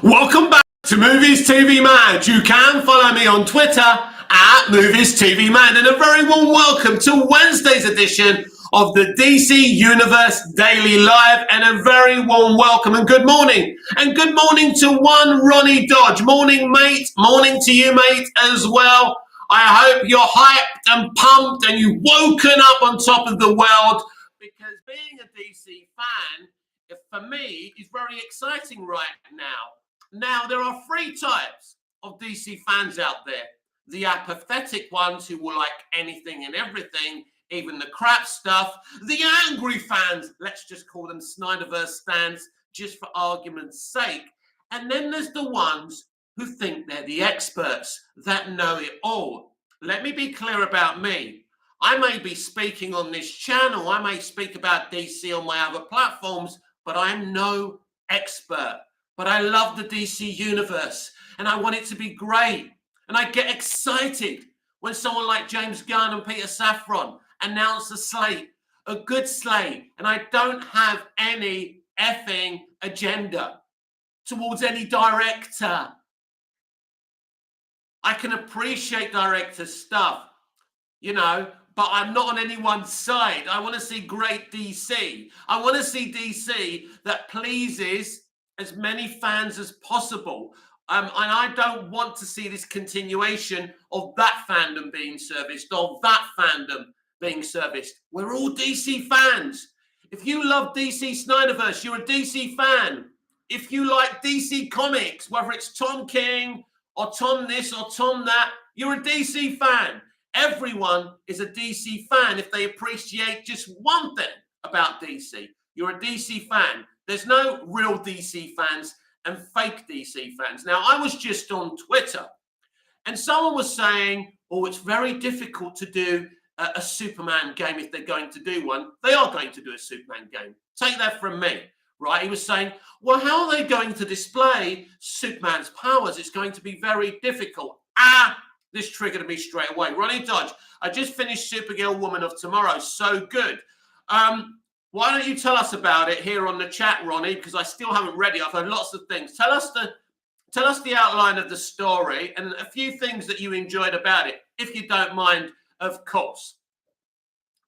Welcome back to Movies TV Mad. You can follow me on Twitter at Movies TV Mad, and a very warm welcome to Wednesday's edition of the DC Universe Daily Live, and a very warm welcome and good morning. And good morning to one Ronnie Dodge. Morning, mate. Morning to you, mate, as well. I hope you're hyped and pumped and you've woken up on top of the world, because being a DC fan, for me, is very exciting right now. Now, there are three types of DC fans out there. The apathetic ones who will like anything and everything, even the crap stuff. The angry fans, let's just call them Snyderverse stans, just for argument's sake. And then there's the ones who think they're the experts, that know it all. Let me be clear about me. I may be speaking on this channel, I may speak about DC on my other platforms, but I'm no expert. But I love the DC universe, and I want it to be great. And I get excited when someone like James Gunn and Peter Safran announce a slate, a good slate, and I don't have any effing agenda towards any director. I can appreciate director's stuff, but I'm not on anyone's side. I want to see great DC. I want to see DC that pleases as many fans as possible. And I don't want to see this continuation of that fandom being serviced, of that fandom being serviced. We're all DC fans. If you love DC Snyderverse, you're a DC fan. If you like DC Comics, whether it's Tom King or Tom this or Tom that, you're a DC fan. Everyone is a DC fan if they appreciate just one thing about DC. You're a DC fan. There's no real DC fans and fake DC fans. Now, I was just on Twitter, and someone was saying, oh, it's very difficult to do a Superman game if they're going to do one. They are going to do a Superman game. Take that from me, right? He was saying, well, how are they going to display Superman's powers? It's going to be very difficult. This triggered me straight away. Ronnie Dodge, I just finished Supergirl Woman of Tomorrow. So good. Why don't you tell us about it here on the chat, Ronnie? Because I still haven't read it. I've heard lots of things. Tell us the outline of the story and a few things that you enjoyed about it, if you don't mind, of course.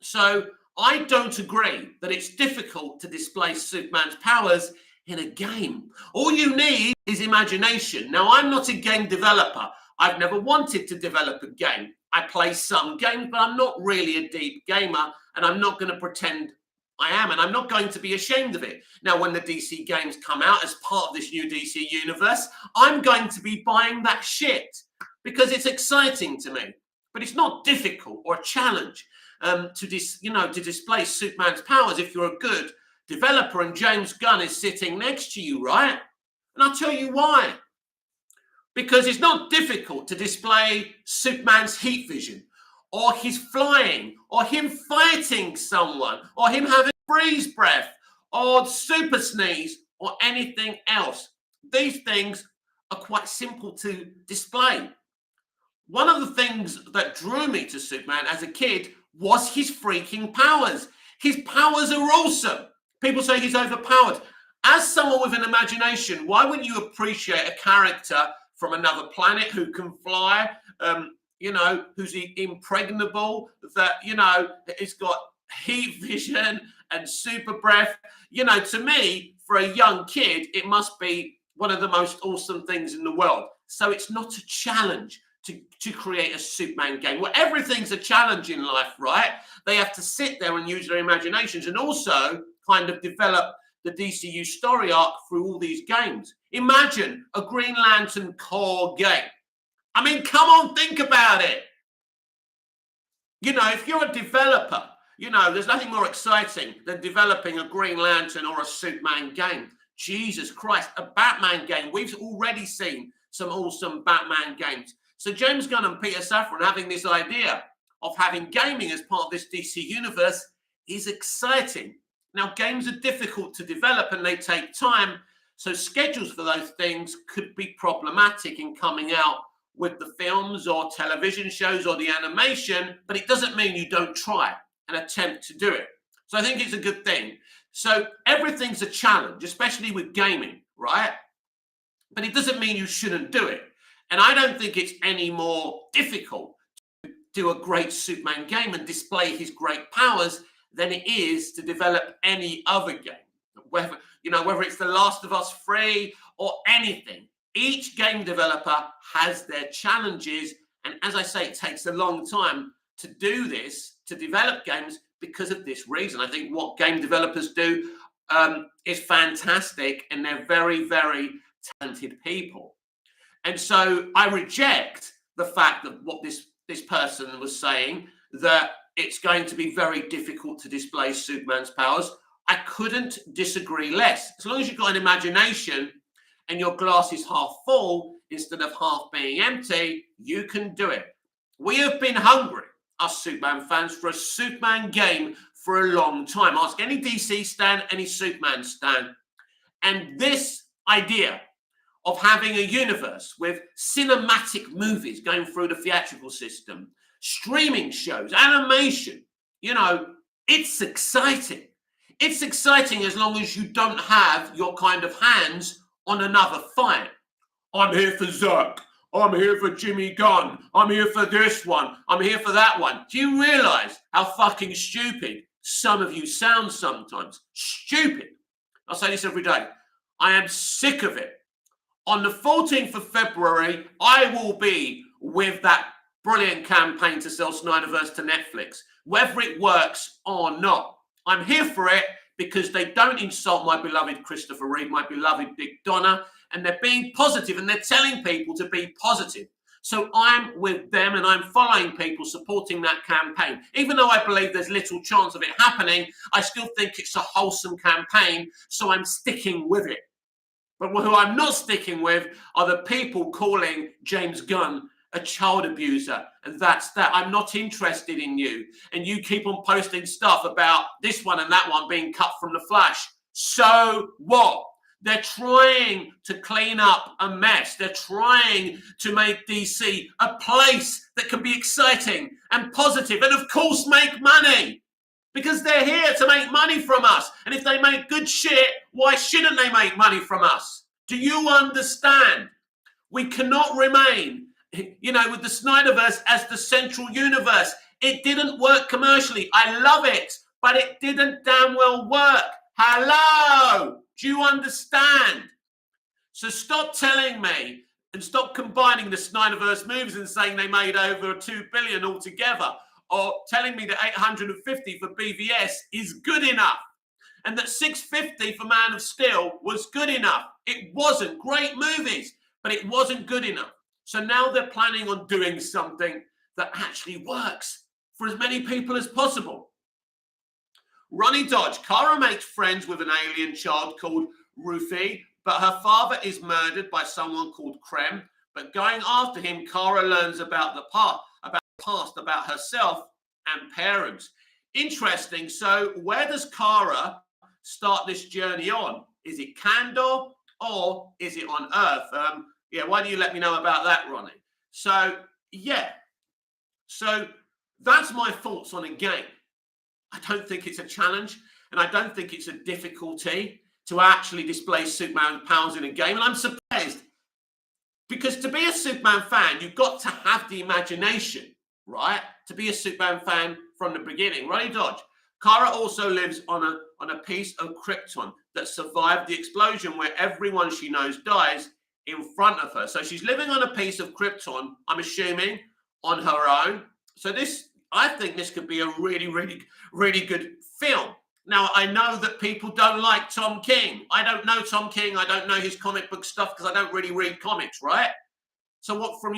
So I don't agree that it's difficult to display Superman's powers in a game. All you need is imagination. Now, I'm not a game developer. I've never wanted to develop a game. I play some games, but I'm not really a deep gamer, and I'm not going to pretend I am, and I'm not going to be ashamed of it. Now, when the DC games come out as part of this new DC universe, I'm going to be buying that shit because it's exciting to me. But it's not difficult or a challenge to display Superman's powers if you're a good developer and James Gunn is sitting next to you, right? And I'll tell you why. Because it's not difficult to display Superman's heat vision, or his flying, or him fighting someone, or him having freeze breath, or super sneeze, or anything else. These things are quite simple to display. One of the things that drew me to Superman as a kid was his freaking powers. His powers are awesome. People say he's overpowered. As someone with an imagination, why wouldn't you appreciate a character from another planet who can fly, who's impregnable, that, he's got heat vision and super breath. To me, for a young kid, it must be one of the most awesome things in the world. So it's not a challenge to create a Superman game. Well, everything's a challenge in life, right? They have to sit there and use their imaginations and also kind of develop the DCU story arc through all these games. Imagine a Green Lantern core game. I mean, come on, think about it. If you're a developer, there's nothing more exciting than developing a Green Lantern or a Superman game. Jesus Christ, a Batman game. We've already seen some awesome Batman games. So James Gunn and Peter Safran having this idea of having gaming as part of this DC universe is exciting. Now, games are difficult to develop and they take time, so schedules for those things could be problematic in coming out with the films or television shows or the animation, but it doesn't mean you don't try and attempt to do it. So I think it's a good thing. So everything's a challenge, especially with gaming, right? but it doesn't mean you shouldn't do it. And I don't think it's any more difficult to do a great Superman game and display his great powers than it is to develop any other game. Whether it's The Last of Us 3 or anything, each game developer has their challenges. And as I say, it takes a long time to do this, to develop games, because of this reason. I think what game developers do is fantastic, and they're very, very talented people. And so I reject the fact that what this person was saying, that it's going to be very difficult to display Superman's powers. I couldn't disagree less. As long as you've got an imagination and your glass is half full instead of half being empty, you can do it. We have been hungry, us Superman fans, for a Superman game for a long time. Ask any DC stan, any Superman stan. And this idea of having a universe with cinematic movies going through the theatrical system, streaming shows, animation, it's exciting. It's exciting as long as you don't have your kind of hands on another fight. I'm here for Zuck. I'm here for Jimmy Gunn. I'm here for this one. I'm here for that one. Do you realize how fucking stupid some of you sound sometimes? Stupid. I say this every day. I am sick of it. On the 14th of February, I will be with that brilliant campaign to sell Snyderverse to Netflix, whether it works or not. I'm here for it because they don't insult my beloved Christopher Reeve, my beloved Dick Donner, and they're being positive, and they're telling people to be positive. So I'm with them, and I'm following people supporting that campaign. Even though I believe there's little chance of it happening, I still think it's a wholesome campaign, so I'm sticking with it. But who I'm not sticking with are the people calling James Gunn a child abuser, and that's that. I'm not interested in you. And you keep on posting stuff about this one and that one being cut from the Flash. So what? They're trying to clean up a mess. They're trying to make DC a place that can be exciting and positive and, of course, make money. Because they're here to make money from us. And if they make good shit, why shouldn't they make money from us? Do you understand? We cannot remain, with the Snyderverse as the central universe. It didn't work commercially. I love it, but it didn't damn well work. Hello? Do you understand? So stop telling me and stop combining the Snyderverse movies and saying they made over $2 billion altogether, or telling me that 850 for BVS is good enough and that 650 for Man of Steel was good enough. It wasn't. Great movies, but it wasn't good enough. So now they're planning on doing something that actually works for as many people as possible. Ronnie Dodge. Kara makes friends with an alien child called Ruthie, but her father is murdered by someone called Krem. But going after him, Kara learns about the past, about herself and parents. Interesting. So where does Kara start this journey on? Is it Kandor or is it on Earth? Why don't you let me know about that, Ronnie? So that's my thoughts on a game. I don't think it's a challenge, and I don't think it's a difficulty to actually display Superman's powers in a game. And I'm surprised, because to be a Superman fan, you've got to have the imagination, right? To be a Superman fan from the beginning. Ronnie Dodge. Kara also lives on a piece of Krypton that survived the explosion, where everyone she knows dies in front of her. So she's living on a piece of Krypton, I'm assuming, on her own. So I think this could be a really, really, really good film. Now, I know that people don't like Tom King. I don't know Tom King. I don't know his comic book stuff because I don't really read comics, right? So from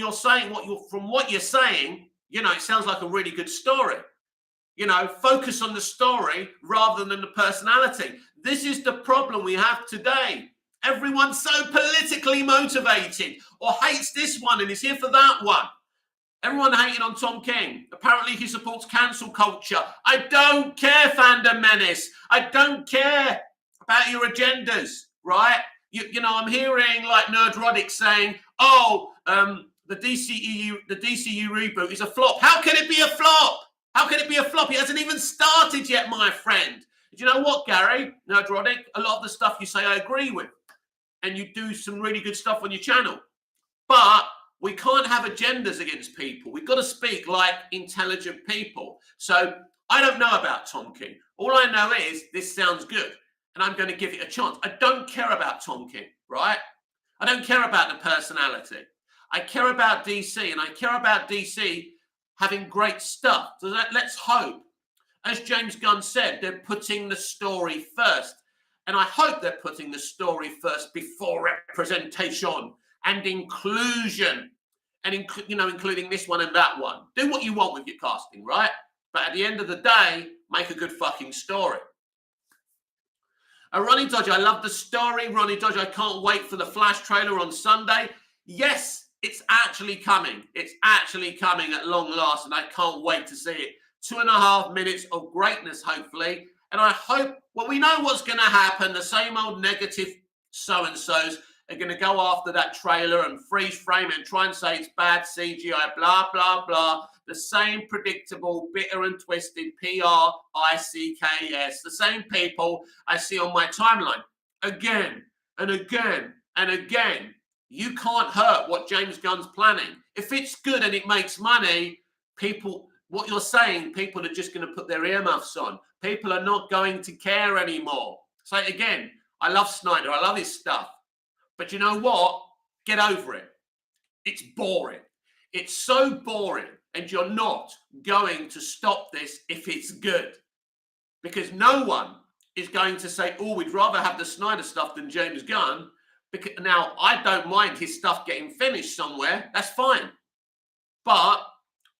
what you're saying, it sounds like a really good story. Focus on the story rather than the personality. This is the problem we have today. Everyone's so politically motivated, or hates this one and is here for that one. Everyone hating on Tom King. Apparently he supports cancel culture. I don't care, Fandom Menace. I don't care about your agendas, right? I'm hearing like Nerdrodic saying, the DCU reboot is a flop. How can it be a flop? How can it be a flop? It hasn't even started yet, my friend. Do you know what, Gary Nerdrodic? A lot of the stuff you say I agree with. and you do some really good stuff on your channel. But we can't have agendas against people. We've got to speak like intelligent people. So I don't know about Tom King. All I know is this sounds good, and I'm going to give it a chance. I don't care about Tom King, right? I don't care about the personality. I care about DC, and I care about DC having great stuff. So let's hope, as James Gunn said, they're putting the story first. And I hope they're putting the story first before representation and inclusion, and including this one and that one. Do what you want with your casting, right? But at the end of the day, make a good fucking story. Ronnie Dodger, I love the story. Ronnie Dodger, I can't wait for the Flash trailer on Sunday. Yes, it's actually coming. It's actually coming at long last, and I can't wait to see it. 2.5 minutes of greatness, hopefully. And I hope, well, we know what's going to happen. The same old negative so-and-sos are going to go after that trailer and freeze frame it and try and say it's bad CGI, blah, blah, blah. The same predictable, bitter and twisted PRICKS. The same people I see on my timeline again and again and again. You can't hurt what James Gunn's planning. If it's good and it makes money, people, what you're saying, people are just going to put their earmuffs on. People are not going to care anymore. So again, I love Snyder. I love his stuff. But you know what? Get over it. It's boring. It's so boring. And you're not going to stop this if it's good. Because no one is going to say, oh, we'd rather have the Snyder stuff than James Gunn. Because now, I don't mind his stuff getting finished somewhere. That's fine. But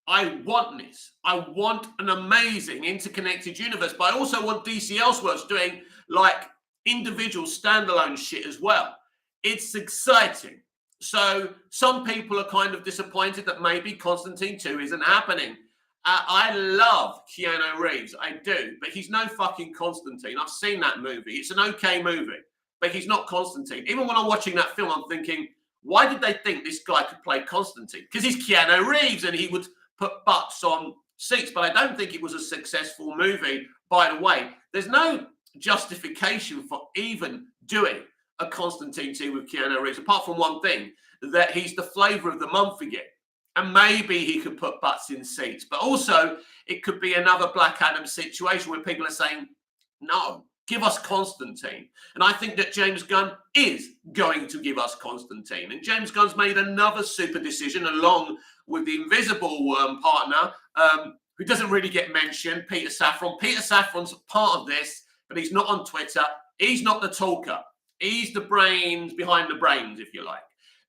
I want this. I want an amazing interconnected universe. But I also want DC Elseworlds doing like individual standalone shit as well. It's exciting. So some people are kind of disappointed that maybe Constantine 2 isn't happening. I love Keanu Reeves. I do. But he's no fucking Constantine. I've seen that movie. It's an okay movie. But he's not Constantine. Even when I'm watching that film, I'm thinking, why did they think this guy could play Constantine? Because he's Keanu Reeves and he would put butts on seats. But I don't think it was a successful movie, by the way. There's no justification for even doing a Constantine 2 with Keanu Reeves, apart from one thing, that he's the flavour of the month again. And maybe he could put butts in seats. But also, it could be another Black Adam situation where people are saying, no, give us Constantine. And I think that James Gunn is going to give us Constantine. And James Gunn's made another super decision along with the Invisible partner, who doesn't really get mentioned, Peter Safran. Peter Safran's part of this, but he's not on Twitter. He's not the talker. He's the brains behind the brains, if you like.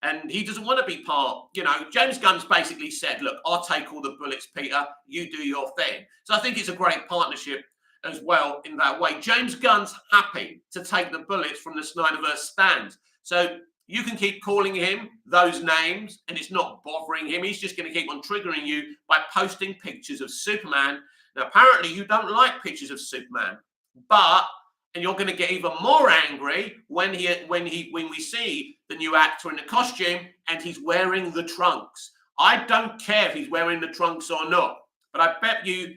And he doesn't want to be part, James Gunn's basically said, look, I'll take all the bullets, Peter. You do your thing. So I think it's a great partnership as well in that way. James Gunn's happy to take the bullets from the Snyderverse stand. So you can keep calling him those names and it's not bothering him. He's just going to keep on triggering you by posting pictures of Superman. Now, apparently you don't like pictures of Superman, and you're going to get even more angry when we see the new actor in the costume and he's wearing the trunks. I don't care if he's wearing the trunks or not, but I bet you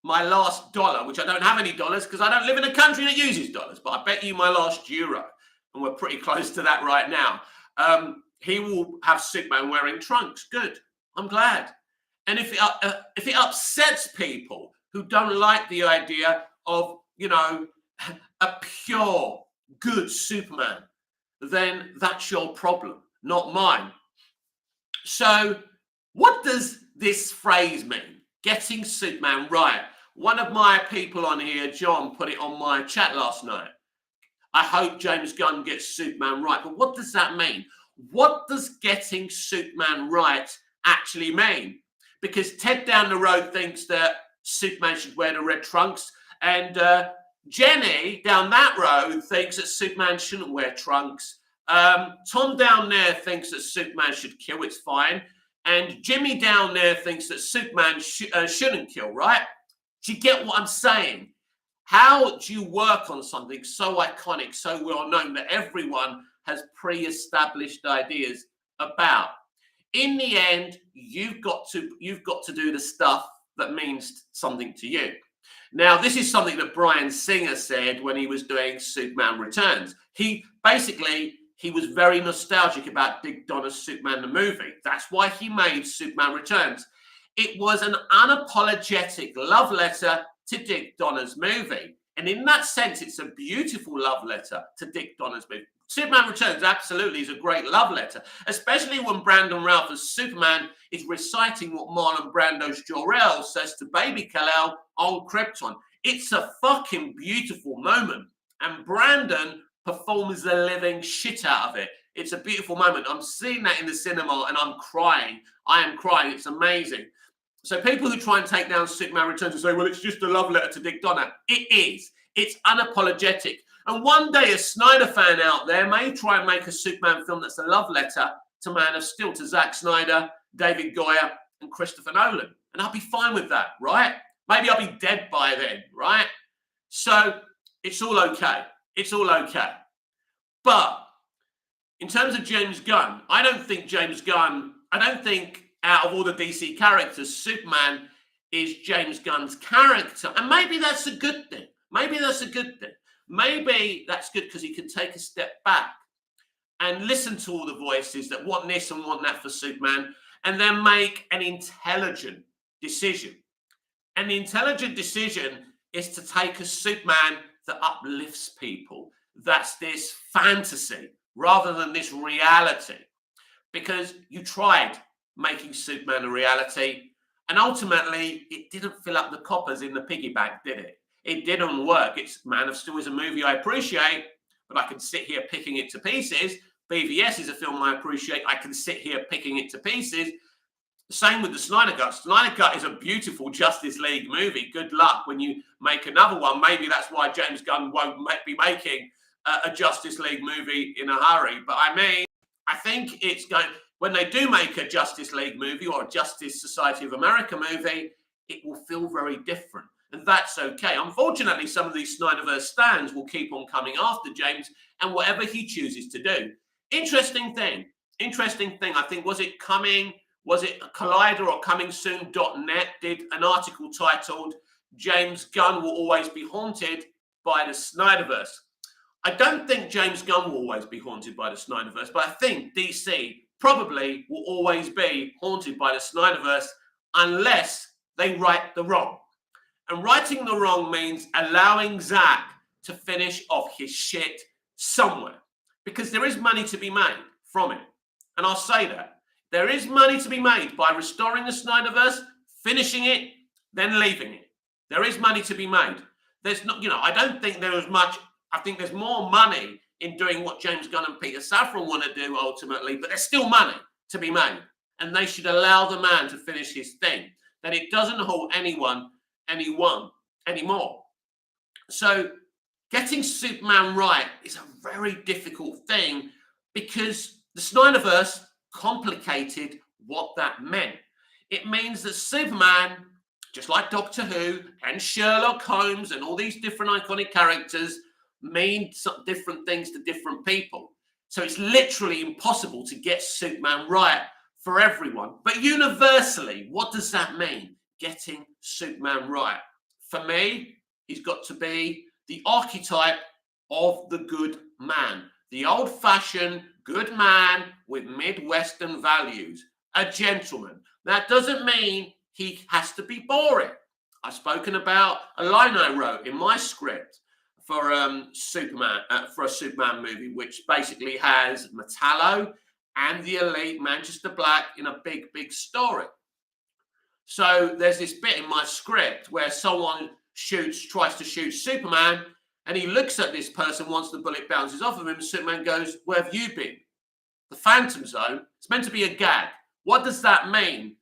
my last dollar, which I don't have any dollars because I don't live in a country that uses dollars, but I bet you my last euro, and we're pretty close to that right now, he will have Superman wearing trunks. Good. I'm glad. And if it upsets people who don't like the idea of, a pure, good Superman, then that's your problem, not mine. So what does this phrase mean? Getting Superman right. One of my people on here, John, put it on my chat last night. I hope James Gunn gets Superman right. But what does that mean? What does getting Superman right actually mean? Because Ted down the road thinks that Superman should wear the red trunks, and Jenny down that road thinks that Superman shouldn't wear trunks. Tom down there thinks that Superman should kill. It's fine. And Jimmy down there thinks that Superman shouldn't kill, right? Do you get what I'm saying? How do you work on something so iconic, so well known that everyone has pre-established ideas about? In the end, you've got to do the stuff that means something to you. Now, this is something that Bryan Singer said when he was doing Superman Returns. He was very nostalgic about Dick Donner's Superman the movie. That's why he made Superman Returns. It was an unapologetic love letter to Dick Donner's movie. And in that sense, it's a beautiful love letter to Dick Donner's movie. Superman Returns absolutely is a great love letter, especially when Brandon Routh as Superman is reciting what Marlon Brando's Jor-El says to Baby Kal-El on Krypton. It's a fucking beautiful moment. And Brandon performs the living shit out of it. It's a beautiful moment. I'm seeing that in the cinema and I'm crying. I am crying. It's amazing. So people who try and take down Superman Returns and say, well, it's just a love letter to Dick Donner. It is. It's unapologetic. And one day a Snyder fan out there may try and make a Superman film that's a love letter to Man of Steel, to Zack Snyder, David Goyer, and Christopher Nolan. And I'll be fine with that, right? Maybe I'll be dead by then, right? So it's all okay. It's all okay. But in terms of James Gunn, I don't think out of all the DC characters, Superman is James Gunn's character. And maybe that's a good thing. Maybe that's good because he can take a step back and listen to all the voices that want this and want that for Superman, and then make an intelligent decision. And the intelligent decision is to take a Superman that uplifts people. That's this fantasy rather than this reality. Because you tried making Superman a reality, and ultimately it didn't fill up the coppers in the piggy bank, did it? It didn't work. Man of Steel is a movie I appreciate, but I can sit here picking it to pieces. BVS is a film I appreciate. I can sit here picking it to pieces. Same with the Snyder Cut. Snyder Cut is a beautiful Justice League movie. Good luck when you make another one. Maybe that's why James Gunn won't be making a Justice League movie in a hurry. But I mean, I think it's going, when they do make a Justice League movie or a Justice Society of America movie, it will feel very different. And that's okay. Unfortunately, some of these Snyderverse stans will keep on coming after James and whatever he chooses to do. Interesting thing. I think, was it Collider or ComingSoon.net did an article titled James Gunn Will Always Be Haunted by the Snyderverse. I don't think James Gunn will always be haunted by the Snyderverse, but I think DC probably will always be haunted by the Snyderverse unless they right the wrong. And righting the wrong means allowing Zack to finish off his shit somewhere. Because there is money to be made from it. And I'll say that. There is money to be made by restoring the Snyderverse, finishing it, then leaving it. There is money to be made. There's not, I don't think there is much. I think there's more money in doing what James Gunn and Peter Safran want to do ultimately, but there's still money to be made. And they should allow the man to finish his thing. That it doesn't hold anyone anymore. So getting Superman right is a very difficult thing because the Snyderverse complicated what that meant. It means that Superman, just like Doctor Who and Sherlock Holmes and all these different iconic characters, mean some different things to different people. So it's literally impossible to get Superman right for everyone. But universally, what does that mean? Getting Superman right. For me, he's got to be the archetype of the good man, the old-fashioned good man with Midwestern values, a gentleman. That doesn't mean he has to be boring. I've spoken about a line I wrote in my script for Superman, for a Superman movie, which basically has Metallo and the Elite, Manchester Black, in a big story. So there's this bit in my script where someone tries to shoot Superman, and he looks at this person once the bullet bounces off of him, and Superman goes, "Where have you been?" The Phantom Zone. It's meant to be a gag. What does that mean?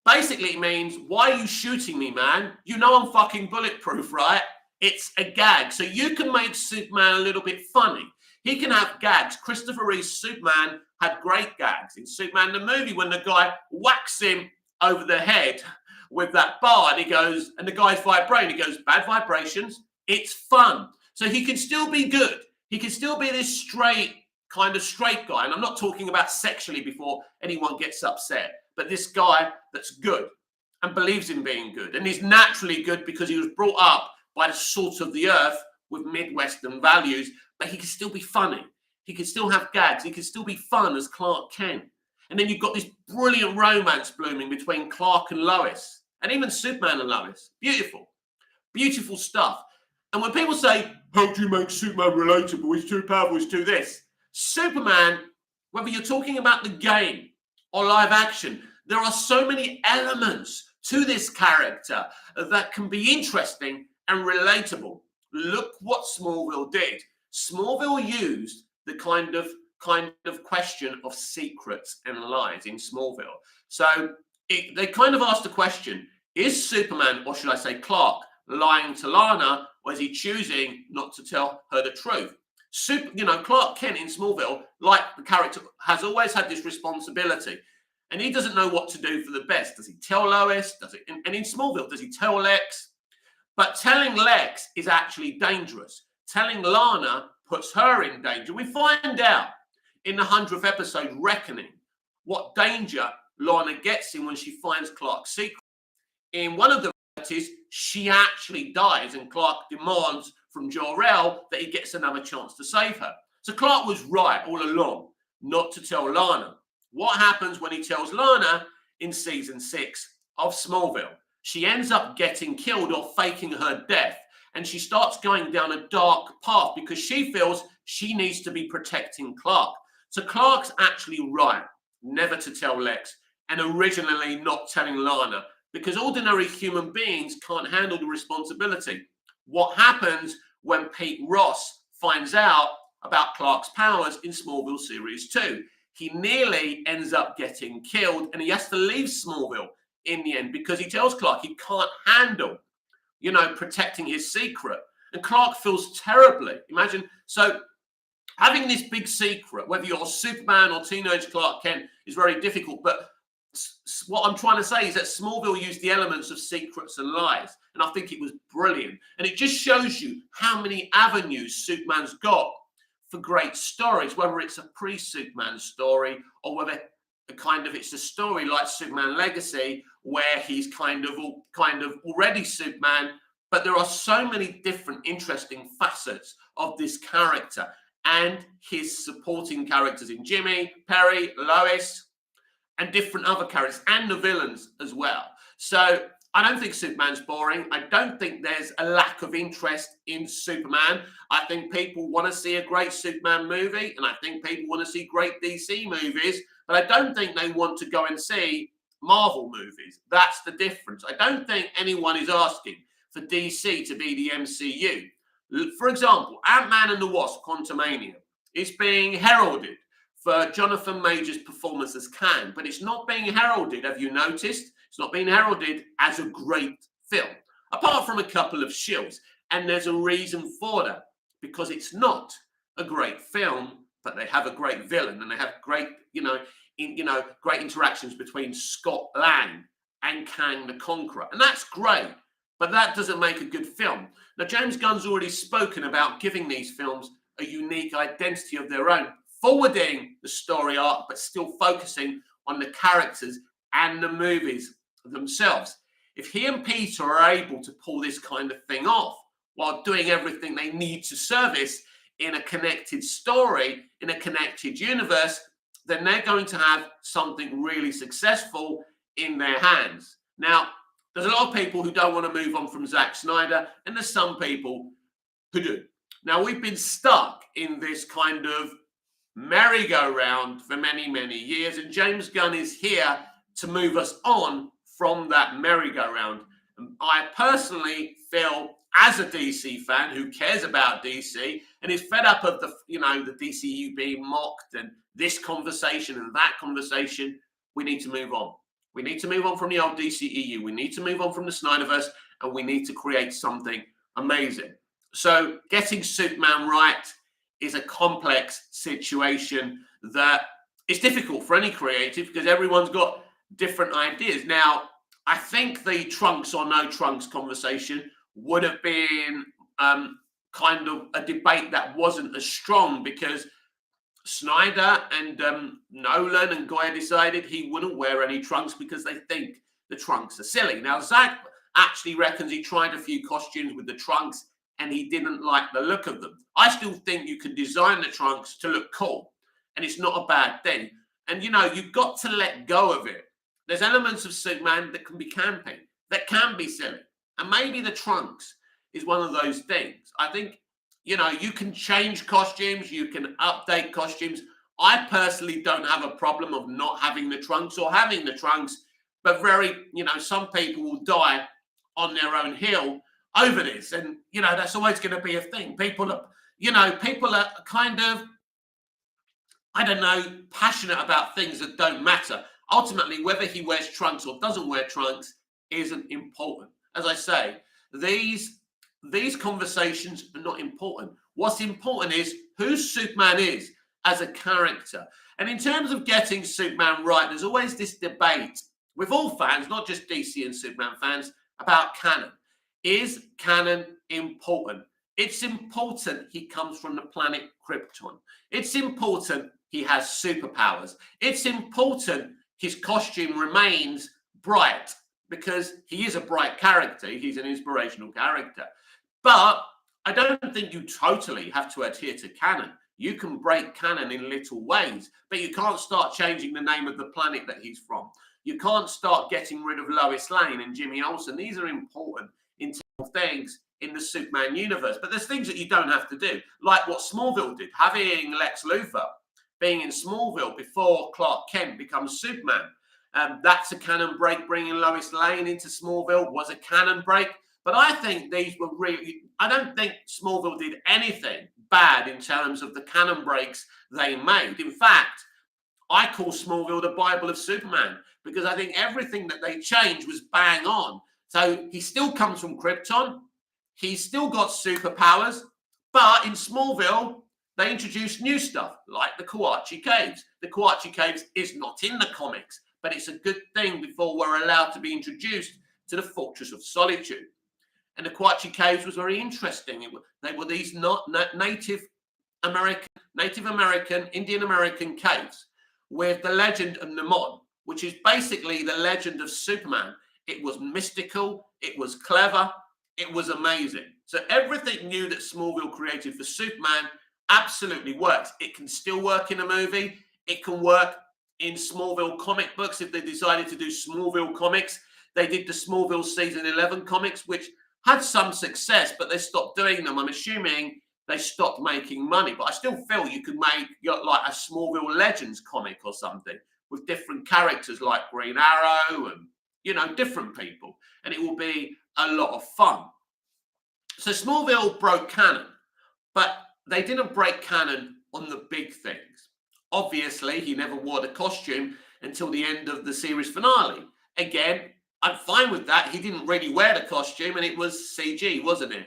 Basically, it means, why are you shooting me, man? You know I'm fucking bulletproof, right? It's a gag. So you can make Superman a little bit funny. He can have gags. Christopher Reeve's Superman had great gags. In Superman the movie, when the guy whacks him over the head with that bar, and he goes, and the guy's vibrating, he goes, "Bad vibrations, it's fun." So he can still be good. He can still be this straight guy. And I'm not talking about sexually before anyone gets upset, but this guy that's good. and believes in being good. And he's naturally good because he was brought up by the salt of the earth with Midwestern values, but he can still be funny. He can still have gags. He can still be fun as Clark Kent. And then you've got this brilliant romance blooming between Clark and Lois, and even Superman and Lois. Beautiful, beautiful stuff. And when people say, how do you make Superman relatable? He's too powerful, he's too this. Superman, whether you're talking about the game or live action, there are so many elements to this character that can be interesting and relatable. Look what Smallville did. Smallville used the kind of question of secrets and lies in Smallville. So they kind of asked the question, is Superman, or should I say Clark, lying to Lana, or is he choosing not to tell her the truth? Clark Kent in Smallville, like the character, has always had this responsibility, and he doesn't know what to do for the best. Does he tell Lois? And in Smallville, does he tell Lex? But telling Lex is actually dangerous. Telling Lana puts her in danger. We find out in the 100th episode, Reckoning, what danger Lana gets in when she finds Clark's secret. In one of the realities, she actually dies, and Clark demands from Jor-El that he gets another chance to save her. So Clark was right all along not to tell Lana. What happens when he tells Lana in season 6 of Smallville? She ends up getting killed or faking her death, and she starts going down a dark path because she feels she needs to be protecting Clark. So Clark's actually right never to tell Lex, and originally not telling Lana, because ordinary human beings can't handle the responsibility. What happens when Pete Ross finds out about Clark's powers in Smallville Series 2? He nearly ends up getting killed, and he has to leave Smallville in the end because he tells Clark he can't handle, protecting his secret. And Clark feels terribly. Imagine, so having this big secret, whether you're Superman or teenage Clark Kent, is very difficult. But what I'm trying to say is that Smallville used the elements of secrets and lies, and I think it was brilliant. And it just shows you how many avenues Superman's got for great stories, whether it's a pre-Superman story or whether it's a story like Superman Legacy, where he's kind of already Superman. But there are so many different interesting facets of this character and his supporting characters in Jimmy, Perry, Lois, and different other characters, and the villains as well. So I don't think Superman's boring. I don't think there's a lack of interest in Superman. I think people want to see a great Superman movie, and I think people want to see great DC movies, but I don't think they want to go and see Marvel movies. That's the difference. I don't think anyone is asking for DC to be the MCU. For example, Ant-Man and the Wasp: Quantumania is being heralded for Jonathan Majors' performance as Kang, but it's not being heralded, have you noticed? It's not being heralded as a great film, apart from a couple of shills. And there's a reason for that, because it's not a great film, but they have a great villain, and they have great, great interactions between Scott Lang and Kang the Conqueror. And that's great, but that doesn't make a good film. Now, James Gunn's already spoken about giving these films a unique identity of their own, forwarding the story arc, but still focusing on the characters and the movies themselves. If he and Peter are able to pull this kind of thing off while doing everything they need to service in a connected story, in a connected universe, then they're going to have something really successful in their hands. Now, there's a lot of people who don't want to move on from Zack Snyder, and there's some people who do. Now, we've been stuck in this kind of merry-go-round for many, many years, and James Gunn is here to move us on from that merry-go-round. And I personally feel, as a DC fan who cares about DC and is fed up of the DCU being mocked and this conversation and that conversation, we need to move on. We need to move on from the old DCEU. We need to move on from the Snyderverse, and we need to create something amazing. So getting Superman right is a complex situation that is difficult for any creative, because everyone's got different ideas. Now, I think the trunks or no trunks conversation would have been kind of a debate that wasn't as strong, because Snyder and Nolan and Goya decided he wouldn't wear any trunks because they think the trunks are silly. Now, Zach actually reckons he tried a few costumes with the trunks and he didn't like the look of them. I still think you can design the trunks to look cool, and it's not a bad thing. And, you know, you've got to let go of it. There's elements of Superman that can be campy, that can be silly. And maybe the trunks is one of those things. I think, you know, you can change costumes, you can update costumes. I personally don't have a problem of not having the trunks or having the trunks, but some people will die on their own hill over this. And, you know, that's always going to be a thing. People are kind of, I don't know, passionate about things that don't matter. Ultimately, whether he wears trunks or doesn't wear trunks isn't important. As I say, these conversations are not important. What's important is who Superman is as a character. And in terms of getting Superman right, there's always this debate with all fans, not just DC and Superman fans, about canon. Is canon important? It's important he comes from the planet Krypton. It's important he has superpowers. It's important his costume remains bright because he is a bright character. He's an inspirational character. But I don't think you totally have to adhere to canon. You can break canon in little ways, but you can't start changing the name of the planet that he's from. You can't start getting rid of Lois Lane and Jimmy Olsen. These are important things in the Superman universe, but there's things that you don't have to do, like what Smallville did, having Lex Luthor being in Smallville before Clark Kent becomes Superman. That's a canon break. Bringing Lois Lane into Smallville was a canon break. But I think these were really, I don't think Smallville did anything bad in terms of the canon breaks they made. In fact, I call Smallville the Bible of Superman because I think everything that they changed was bang on. So he still comes from Krypton. He's still got superpowers. But in Smallville, they introduced new stuff like the Kawatche Caves. The Kawatche Caves is not in the comics, but it's a good thing before we're allowed to be introduced to the Fortress of Solitude. And the Kawatche Caves was very interesting. They were these Native American, Indian American caves with the legend of Namon, which is basically the legend of Superman. It was mystical, it was clever, it was amazing. So everything new that Smallville created for Superman absolutely works. It can still work in a movie. It can work in Smallville comic books if they decided to do Smallville comics. They did the Smallville season 11 comics, which had some success, but they stopped doing them. I'm assuming they stopped making money, but I still feel you could make like a Smallville Legends comic or something with different characters like Green Arrow and, you know, different people, and it will be a lot of fun. So Smallville broke canon, but they didn't break canon on the big things. Obviously, he never wore the costume until the end of the series finale. Again, I'm fine with that. He didn't really wear the costume, and it was CG, wasn't it?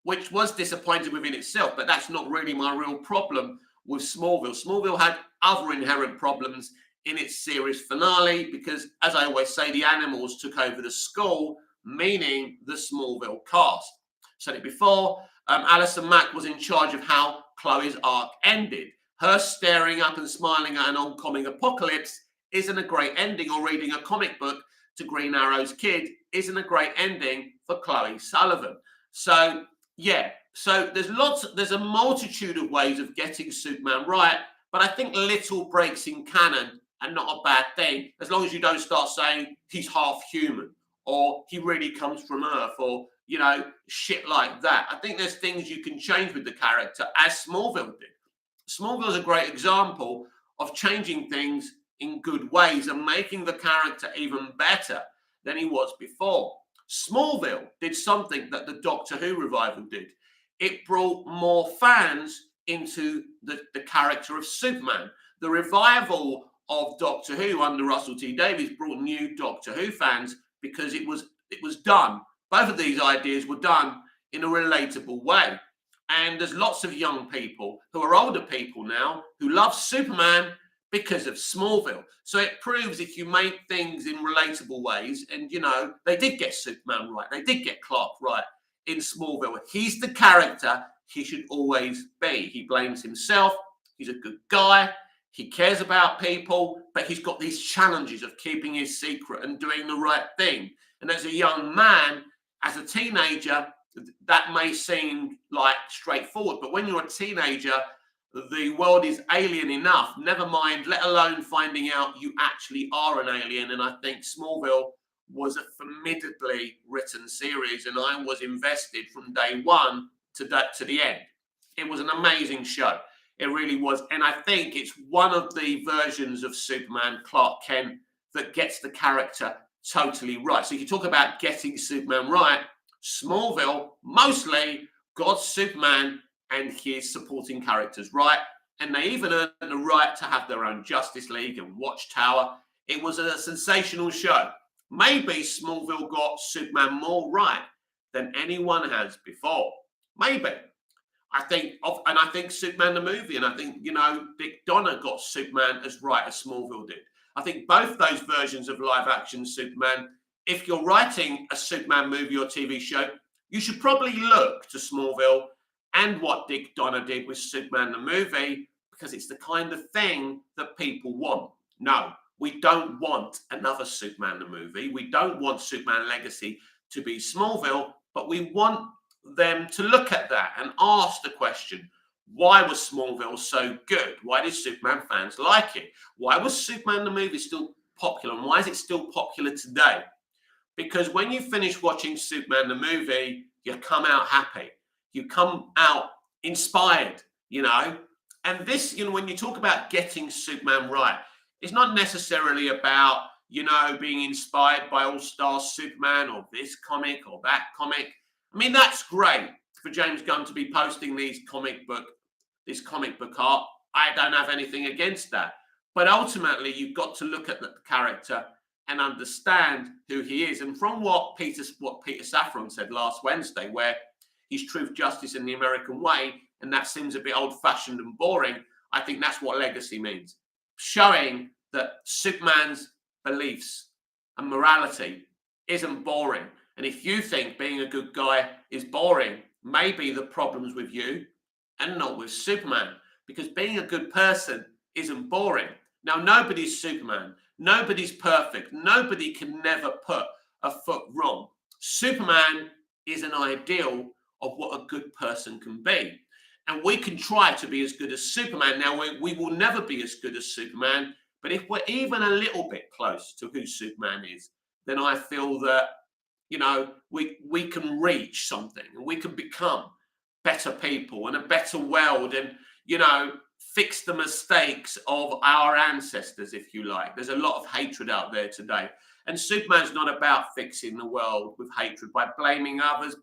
Which was disappointing within itself, but that's not really my real problem with Smallville. Smallville had other inherent problems in its series finale because, as I always say, the animals took over the school, meaning the Smallville cast. Said it before, Alison Mack was in charge of how Chloe's arc ended. Her staring up and smiling at an oncoming apocalypse isn't a great ending, or reading a comic book to Green Arrow's kid isn't a great ending for Chloe Sullivan. So, yeah, so there's a multitude of ways of getting Superman right, but I think little breaks in canon are not a bad thing, as long as you don't start saying he's half human or he really comes from Earth or, you know, shit like that. I think there's things you can change with the character, as Smallville did. Smallville is a great example of changing things in good ways and making the character even better than he was before. Smallville did something that the Doctor Who revival did. It brought more fans into the character of Superman. The revival of Doctor Who under Russell T Davies brought new Doctor Who fans because it was done. Both of these ideas were done in a relatable way. And there's lots of young people who are older people now who love Superman because of Smallville. So it proves if you make things in relatable ways, and, you know, they did get Superman right. They did get Clark right in Smallville. He's the character he should always be. He blames himself. He's a good guy. He cares about people, but he's got these challenges of keeping his secret and doing the right thing. And as a young man, as a teenager, that may seem like straightforward. But when you're a teenager, the world is alien enough, never mind, let alone finding out you actually are an alien. And I think Smallville was a formidably written series, and I was invested from day one to the end. It was an amazing show. It really was. And I think it's one of the versions of Superman, Clark Kent, that gets the character totally right. So you talk about getting Superman right. Smallville mostly got Superman and his supporting characters right. And they even earned the right to have their own Justice League and Watchtower. It was a sensational show. Maybe Smallville got Superman more right than anyone has before. Maybe. I think Superman the movie, and I think, Dick Donner got Superman as right as Smallville did. I think both those versions of live action Superman, if you're writing a Superman movie or TV show, you should probably look to Smallville and what Dick Donner did with Superman the movie, because it's the kind of thing that people want. No, we don't want another Superman the movie. We don't want Superman Legacy to be Smallville, but we want them to look at that and ask the question, why was Smallville so good? Why did Superman fans like it? Why was Superman the movie still popular? And why is it still popular today? Because when you finish watching Superman the movie, you come out happy. You come out inspired, And this, when you talk about getting Superman right, it's not necessarily about, being inspired by All-Star Superman or this comic or that comic. I mean, that's great for James Gunn to be posting this comic book art. I don't have anything against that. But ultimately, you've got to look at the character and understand who he is. And from what Peter Safran said last Wednesday, where he's truth, justice, and the American way, and that seems a bit old-fashioned and boring, I think that's what legacy means. Showing that Superman's beliefs and morality isn't boring. And if you think being a good guy is boring, maybe the problem's with you and not with Superman, because being a good person isn't boring. Now, nobody's Superman. Nobody's perfect. Nobody can never put a foot wrong. Superman is an ideal of what a good person can be. And we can try to be as good as Superman. Now, we will never be as good as Superman, but if we're even a little bit close to who Superman is, then I feel that, we can reach something and we can become better people and a better world and, fix the mistakes of our ancestors, if you like. There's a lot of hatred out there today. And Superman's not about fixing the world with hatred by blaming others,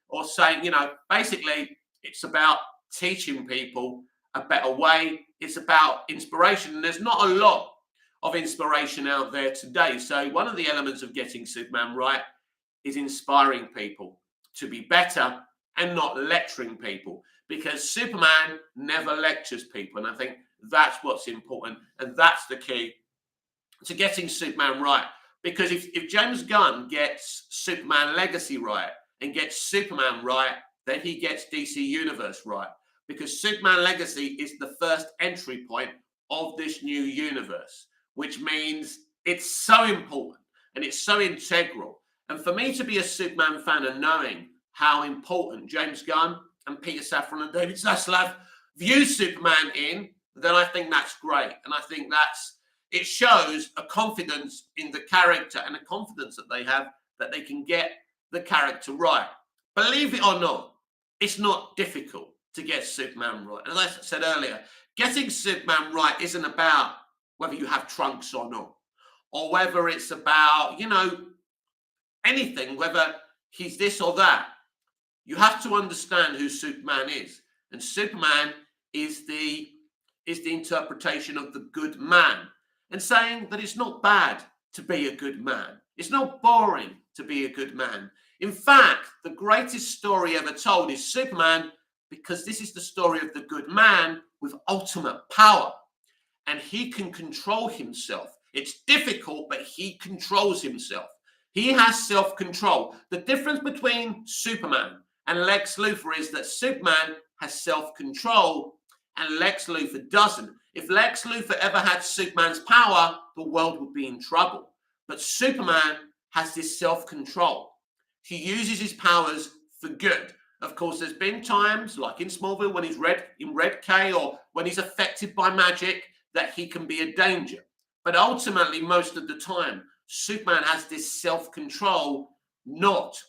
or saying, basically it's about teaching people a better way. It's about inspiration. And there's not a lot of inspiration out there today. So one of the elements of getting Superman right is inspiring people to be better and not lecturing people, because Superman never lectures people. And I think that's what's important. And that's the key to getting Superman right. Because if James Gunn gets Superman Legacy right and gets Superman right, then he gets DC Universe right. Because Superman Legacy is the first entry point of this new universe, which means it's so important and it's so integral. And for me to be a Superman fan and knowing how important James Gunn and Peter Safran and David Zaslav view Superman in, then I think that's great. And I think it shows a confidence in the character and a confidence that they have that they can get the character right. Believe it or not, it's not difficult to get Superman right. And as I said earlier, getting Superman right isn't about whether you have trunks or not, or whether it's about, anything, whether he's this or that. You have to understand who Superman is. And Superman is the interpretation of the good man, and saying that it's not bad to be a good man. It's not boring to be a good man. In fact, the greatest story ever told is Superman, because this is the story of the good man with ultimate power. And he can control himself. It's difficult, but he controls himself. He has self-control. The difference between Superman and Lex Luthor is that Superman has self-control and Lex Luthor doesn't. If Lex Luthor ever had Superman's power, the world would be in trouble. But Superman has this self-control. He uses his powers for good. Of course, there's been times, like in Smallville, when he's in Red K, or when he's affected by magic, that he can be a danger. But ultimately, most of the time, Superman has this self-control not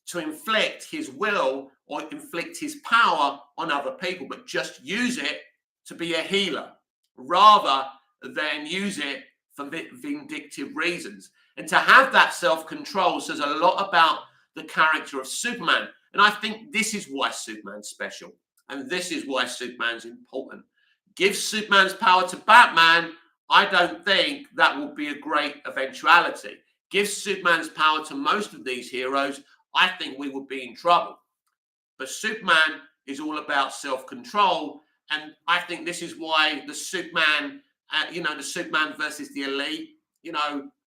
to inflict his will or inflict his power on other people, but just use it to be a healer rather than use it for vindictive reasons. And to have that self-control says a lot about the character of Superman. And I think this is why Superman's special. And this is why Superman's important. Give Superman's power to Batman, I don't think that will be a great eventuality. Give Superman's power to most of these heroes, I think we would be in trouble. But Superman is all about self-control. And I think this is why the Superman, the Superman versus the Elite,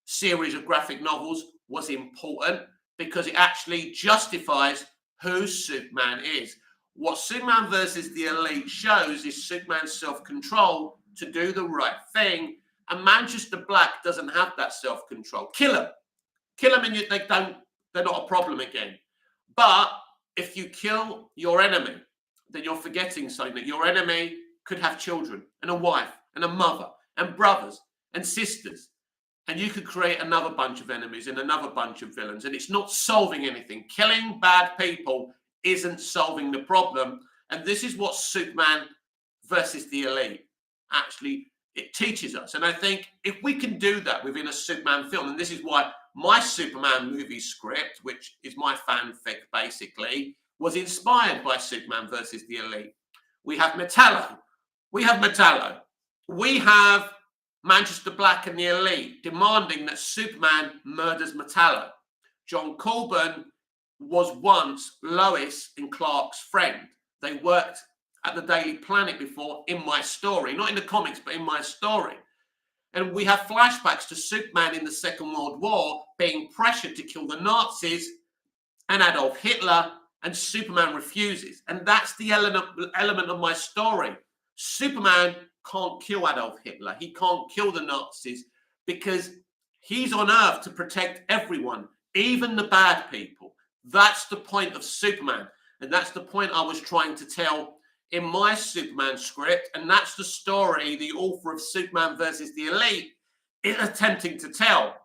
series of graphic novels was important, because it actually justifies who Superman is. What Superman versus the Elite shows is Superman's self-control to do the right thing, and Manchester Black doesn't have that self-control. Kill him, and they're not a problem again. But if you kill your enemy, then you're forgetting something, that your enemy could have children and a wife and a mother and brothers and sisters. And you could create another bunch of enemies and another bunch of villains. And it's not solving anything. Killing bad people isn't solving the problem. And this is what Superman versus the Elite actually, it teaches us. And I think if we can do that within a Superman film, and this is why my Superman movie script, which is my fanfic basically, was inspired by Superman versus the Elite. We have Metallo. We have Manchester Black and the Elite demanding that Superman murders Metallo. John Colburn was once Lois and Clark's friend. They worked at the Daily Planet before, in my story, not in the comics, but in my story. And we have flashbacks to Superman in the Second World War being pressured to kill the Nazis and Adolf Hitler, and Superman refuses. And that's the element of my story. Superman can't kill Adolf Hitler. He can't kill the Nazis, because he's on Earth to protect everyone, even the bad people. That's the point of Superman. And that's the point I was trying to tell in my Superman script. And that's the story the author of Superman versus the Elite is attempting to tell.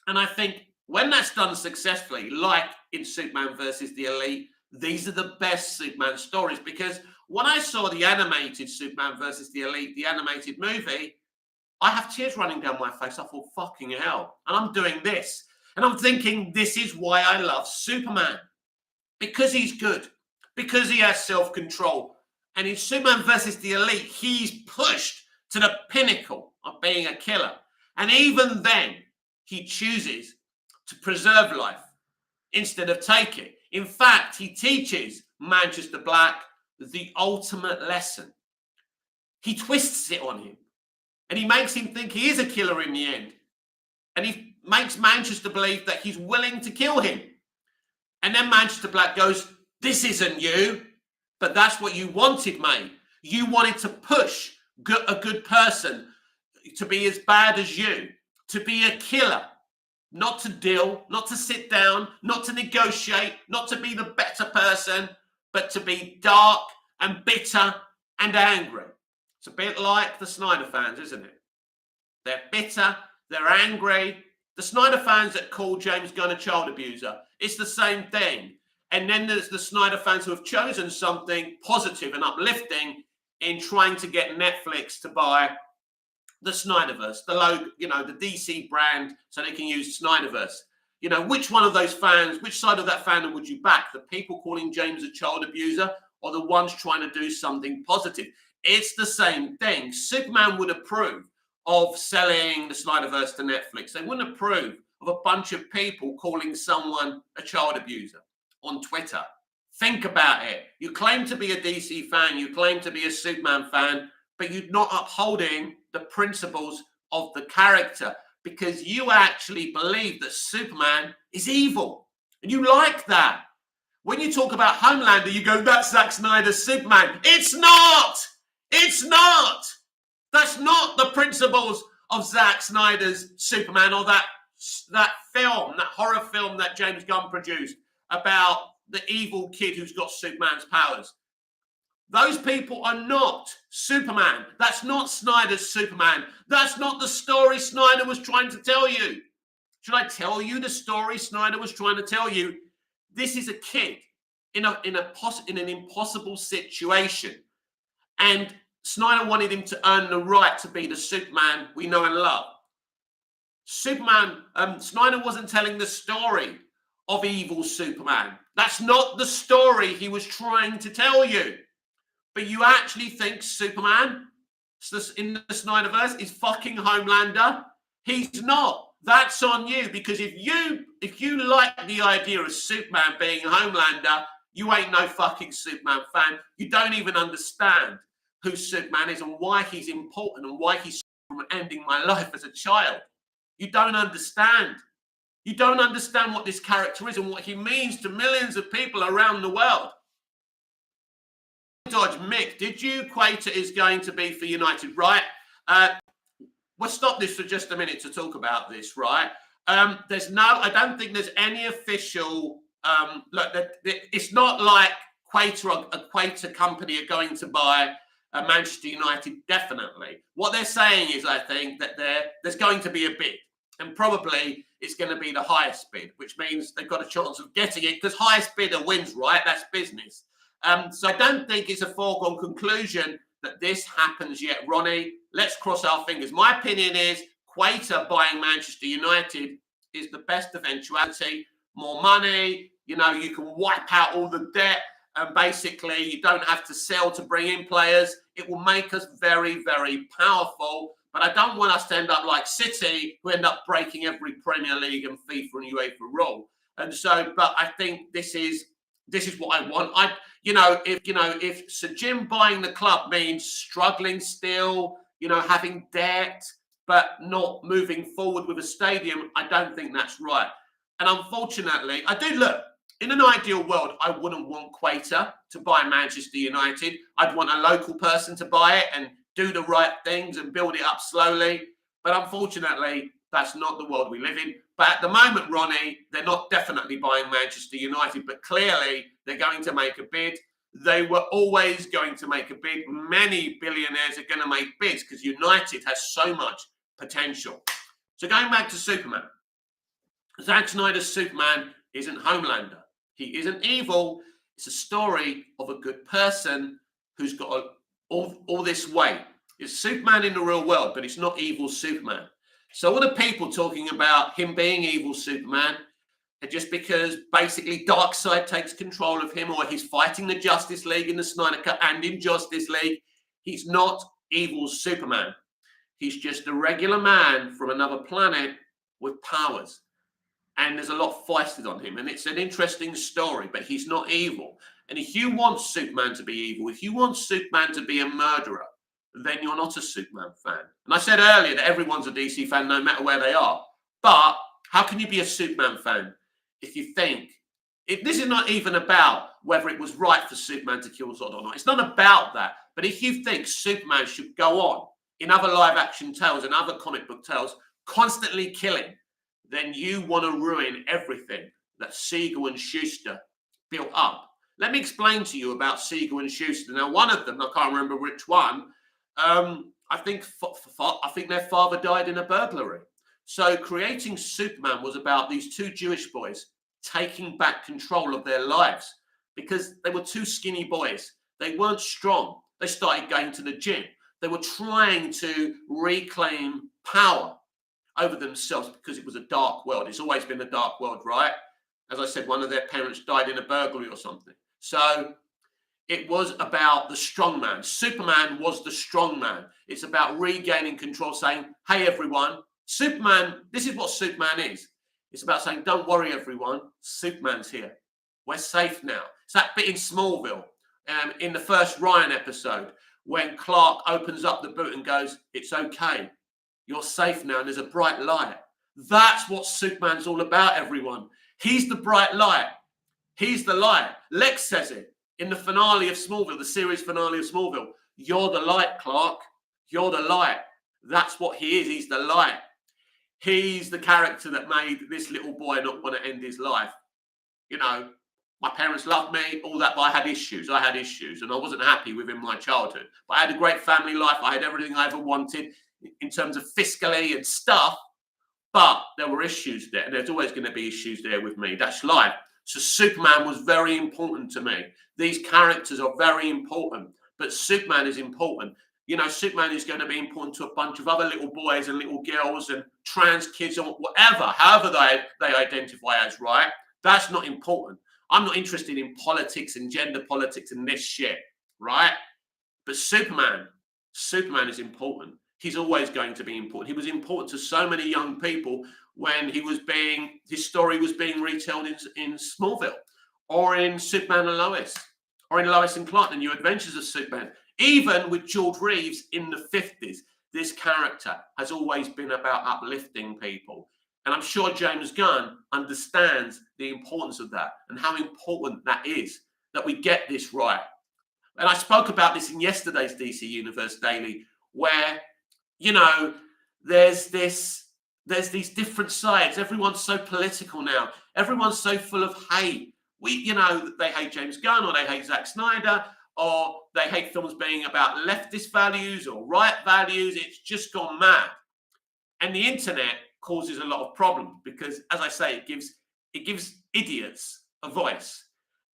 And I think when that's done successfully, like in Superman versus the Elite, these are the best Superman stories. Because when I saw the animated Superman versus the Elite, the animated movie, I have tears running down my face. I thought, fucking hell. And I'm doing this. And I'm thinking, this is why I love Superman. Because he's good. Because he has self-control. And in Superman versus the Elite, he's pushed to the pinnacle of being a killer. And even then, he chooses to preserve life instead of take it. In fact, he teaches Manchester Black the ultimate lesson. He twists it on him. And he makes him think he is a killer in the end. And he makes Manchester believe that he's willing to kill him. And then Manchester Black goes, this isn't you, but that's what you wanted, mate. You wanted to push a good person to be as bad as you, to be a killer, not to deal, not to sit down, not to negotiate, not to be the better person, but to be dark and bitter and angry. It's a bit like the Snyder fans, isn't it? They're bitter, they're angry. The Snyder fans that call James Gunn a child abuser, it's the same thing. And then there's the Snyder fans who have chosen something positive and uplifting in trying to get Netflix to buy the Snyderverse, the logo, the DC brand, so they can use Snyderverse. Which one of those fans, which side of that fandom would you back? The people calling James a child abuser, or the ones trying to do something positive? It's the same thing. Superman would approve of selling the Snyderverse to Netflix. They wouldn't approve of a bunch of people calling someone a child abuser on Twitter. Think about it. You claim to be a DC fan, you claim to be a Superman fan, but you're not upholding the principles of the character, because you actually believe that Superman is evil. And you like that. When you talk about Homelander, you go, that's Zack Snyder's Superman. It's not. It's not. That's not the principles of Zack Snyder's Superman, or that film, that horror film that James Gunn produced about the evil kid who's got Superman's powers. Those people are not Superman. That's not Snyder's Superman. That's not the story Snyder was trying to tell you. Should I tell you the story Snyder was trying to tell you? This is a kid in an impossible situation. And Snyder wanted him to earn the right to be the Superman we know and love. Snyder wasn't telling the story of evil Superman. That's not the story he was trying to tell you. But you actually think Superman in the Snyderverse is fucking Homelander? He's not. That's on you, because if you like the idea of Superman being Homelander, you ain't no fucking Superman fan. You don't even understand who Superman is and why he's important and why he's from ending my life as a child. You don't understand. You don't understand what this character is and what he means to millions of people around the world. Dodge, Mick, did you Quater is going to be for United, right? We'll stop this for just a minute to talk about this, right? I don't think there's any official, it's not like a Quater company are going to buy Manchester United, definitely. What they're saying is, I think, that there's going to be a bid, and probably it's going to be the highest bid, which means they've got a chance of getting it, because highest bidder wins, right? That's business. So I don't think it's a foregone conclusion that this happens yet, Ronnie. Let's cross our fingers. My opinion is Quater buying Manchester United is the best eventuality. More money, you can wipe out all the debt, and basically you don't have to sell to bring in players. It will make us very, very powerful. But I don't want us to end up like City, who end up breaking every Premier League and FIFA and UEFA rule. And so, but I think this is what I want. If Sir Jim buying the club means struggling still, having debt, but not moving forward with a stadium, I don't think that's right. And unfortunately, in an ideal world, I wouldn't want Quater to buy Manchester United. I'd want a local person to buy it and do the right things and build it up slowly. But unfortunately, that's not the world we live in. But at the moment, Ronnie, they're not definitely buying Manchester United, but clearly they're going to make a bid. They were always going to make a bid. Many billionaires are going to make bids because United has so much potential. So going back to Superman, Zack Snyder's Superman isn't Homelander. He isn't evil. It's a story of a good person who's got all this weight. It's Superman in the real world, but it's not evil Superman. So all the people talking about him being evil Superman are just because basically Darkseid takes control of him, or he's fighting the Justice League in the Snyder Cut and in Justice League. He's not evil Superman. He's just a regular man from another planet with powers. And there's a lot foisted on him. And it's an interesting story, but he's not evil. And if you want Superman to be evil, if you want Superman to be a murderer, then you're not a Superman fan. And I said earlier that everyone's a DC fan no matter where they are. But how can you be a Superman fan if you think... this is not even about whether it was right for Superman to kill Zod or not. It's not about that. But if you think Superman should go on in other live-action tales and other comic book tales, constantly killing, then you want to ruin everything that Siegel and Schuster built up. Let me explain to you about Siegel and Schuster. Now, one of them, I can't remember which one, I think their father died in a burglary. So creating Superman was about these two Jewish boys taking back control of their lives because they were two skinny boys. They weren't strong. They started going to the gym. They were trying to reclaim power over themselves because it was a dark world. It's always been a dark world, right? As I said, one of their parents died in a burglary or something. So it was about the strong man. Superman was the strong man. It's about regaining control, saying, hey, everyone, Superman, this is what Superman is. It's about saying, don't worry, everyone. Superman's here. We're safe now. It's that bit in Smallville, in the first Ryan episode, when Clark opens up the boot and goes, it's okay. You're safe now, and there's a bright light. That's what Superman's all about, everyone. He's the bright light. He's the light. Lex says it in the finale of Smallville, the series finale of Smallville. You're the light, Clark. You're the light. That's what he is. He's the light. He's the character that made this little boy not want to end his life. You know, my parents loved me, all that, but I had issues. I had issues, and I wasn't happy within my childhood. But I had a great family life. I had everything I ever wanted in terms of fiscally and stuff. But there were issues there, and there's always going to be issues there with me. That's life. So Superman was very important to me. These characters are very important, but Superman is important. You know, Superman is going to be important to a bunch of other little boys and little girls and trans kids or whatever, however they identify as, right? That's not important. I'm not interested in politics and gender politics and this shit, right? But Superman is important. He's always going to be important. He was important to so many young people when his story was being retold in Smallville, or in Superman and Lois, or in Lois and Clark, The New Adventures of Superman. Even with George Reeves in the 50s, this character has always been about uplifting people. And I'm sure James Gunn understands the importance of that and how important that is, that we get this right. And I spoke about this in yesterday's DC Universe Daily, where, you know, there's these different sides. Everyone's so political now. Everyone's so full of hate. They hate James Gunn, or they hate Zack Snyder, or they hate films being about leftist values or right values. It's just gone mad. And the internet causes a lot of problems because, as I say, it gives idiots a voice.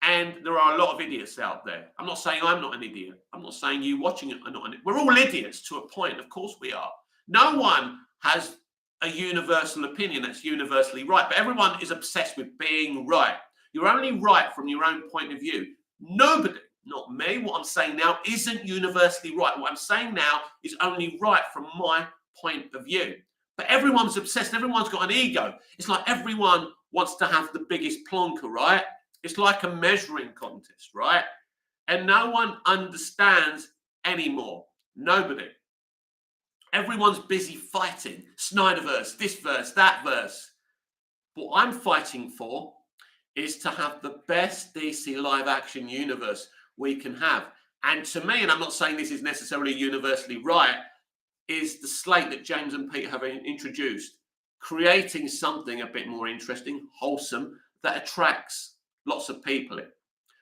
And there are a lot of idiots out there. I'm not saying I'm not an idiot. I'm not saying you watching it are not an idiot. We're all idiots to a point. Of course we are. No one has a universal opinion that's universally right, but everyone is obsessed with being right. You're only right from your own point of view. Nobody, not me, what I'm saying now isn't universally right. What I'm saying now is only right from my point of view. But everyone's obsessed. Everyone's got an ego. It's like everyone wants to have the biggest plonker, right? It's like a measuring contest, right? And no one understands anymore. Nobody. Everyone's busy fighting. Snyderverse, this verse, that verse. What I'm fighting for is to have the best DC live action universe we can have. And to me, and I'm not saying this is necessarily universally right, is the slate that James and Peter have introduced, creating something a bit more interesting, wholesome, that attracts lots of people in.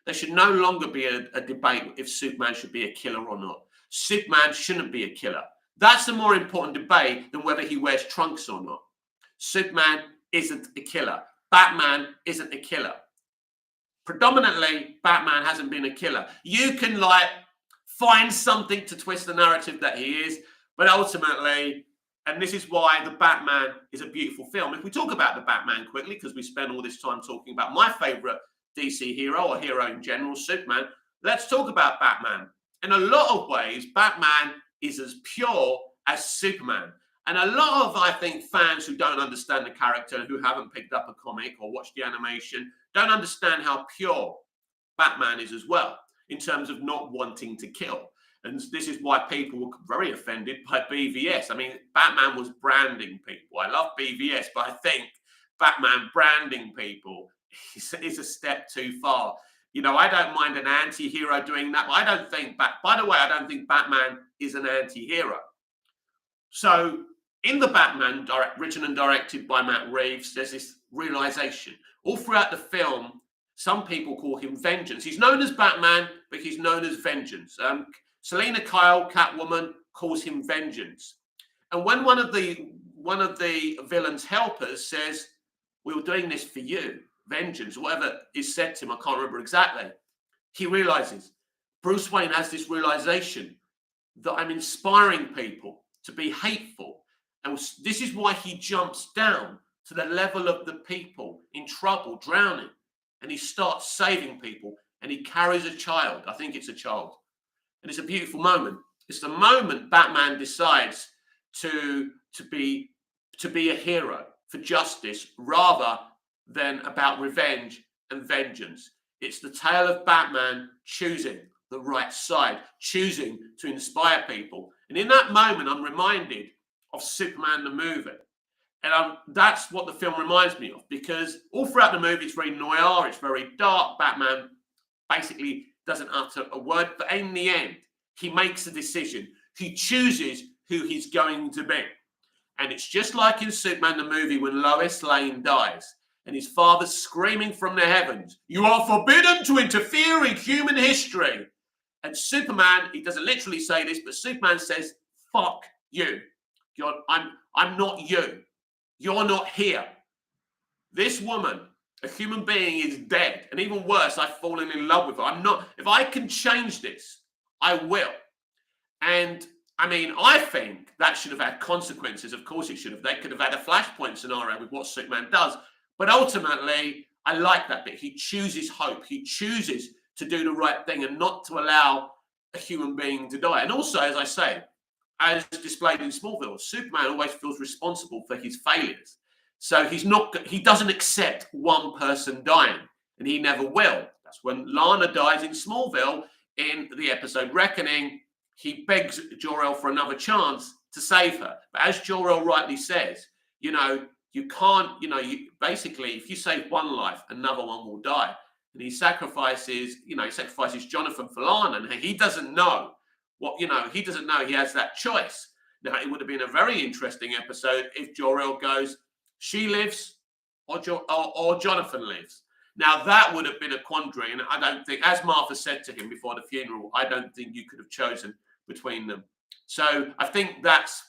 There should no longer be a debate if Superman should be a killer or not. Superman shouldn't be a killer. That's a more important debate than whether he wears trunks or not. Superman isn't a killer. Batman isn't a killer. Predominantly, Batman hasn't been a killer. You can find something to twist the narrative that he is, but ultimately, and this is why The Batman is a beautiful film. If we talk about The Batman quickly, because we spend all this time talking about my favorite DC hero, or hero in general, Superman, let's talk about Batman. In a lot of ways, Batman is as pure as Superman. And a lot of, I think, fans who don't understand the character, who haven't picked up a comic or watched the animation, don't understand how pure Batman is as well, in terms of not wanting to kill. And this is why people were very offended by BVS. I mean, Batman was branding people. I love BVS, but I think Batman branding people is a step too far. You know, I don't mind an anti-hero doing that, but I don't think, by the way, I don't think Batman is an anti-hero. So in The Batman, written and directed by Matt Reeves, there's this realization. All throughout the film, some people call him Vengeance. He's known as Batman, but he's known as Vengeance. Selena Kyle, Catwoman, calls him Vengeance. And when one of the villain's helpers says, "We were doing this for you," Vengeance, whatever is said to him, I can't remember exactly, he realizes, Bruce Wayne has this realization that I'm inspiring people to be hateful. And this is why he jumps down to the level of the people in trouble, drowning. And he starts saving people. And he carries a child. I think it's a child. And it's a beautiful moment. It's the moment Batman decides to be a hero for justice rather than about revenge and vengeance. It's the tale of Batman choosing the right side, choosing to inspire people. And in that moment, I'm reminded of Superman the movie. And that's what the film reminds me of, because all throughout the movie, it's very noir, it's very dark. Batman basically doesn't utter a word, but in the end, he makes a decision. He chooses who he's going to be. And it's just like in Superman the movie when Lois Lane dies and his father's screaming from the heavens, "You are forbidden to interfere in human history." And Superman, he doesn't literally say this, but Superman says, "Fuck you. I'm not you. You're not here. This woman, a human being, is dead. And even worse, I've fallen in love with her. I'm not, if I can change this, I will." And I mean, I think that should have had consequences. Of course it should have. They could have had a Flashpoint scenario with what Superman does. But ultimately, I like that bit. He chooses hope. He chooses to do the right thing and not to allow a human being to die. And also, as I say, as displayed in Smallville, Superman always feels responsible for his failures. So he doesn't accept one person dying, and he never will. That's when Lana dies in Smallville in the episode Reckoning. He begs Jor-El for another chance to save her. But as Jor-El rightly says, you can't, basically, if you save one life, another one will die. And he sacrifices Jonathan for Lana, and he doesn't know he doesn't know he has that choice. Now, it would have been a very interesting episode if Jor-El goes, she lives or Jonathan lives. Now, that would have been a quandary, and I don't think, as Martha said to him before the funeral, I don't think you could have chosen between them. So I think that's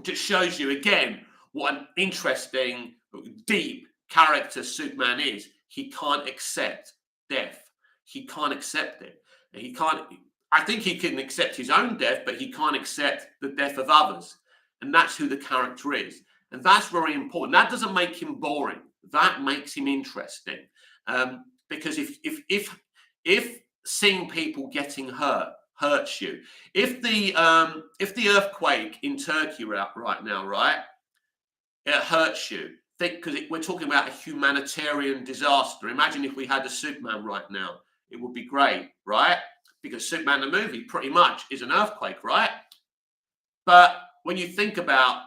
just shows you, again, what an interesting, deep character Superman is. He can't accept death. He can't accept it. I think he can accept his own death, but he can't accept the death of others. And that's who the character is. And that's very important. That doesn't make him boring. That makes him interesting. Because if seeing people getting hurts you, if the earthquake in Turkey right now, right, it hurts you, because we're talking about a humanitarian disaster. Imagine if we had a Superman right now. It would be great, right? Because Superman the movie pretty much is an earthquake, right? But when you think about,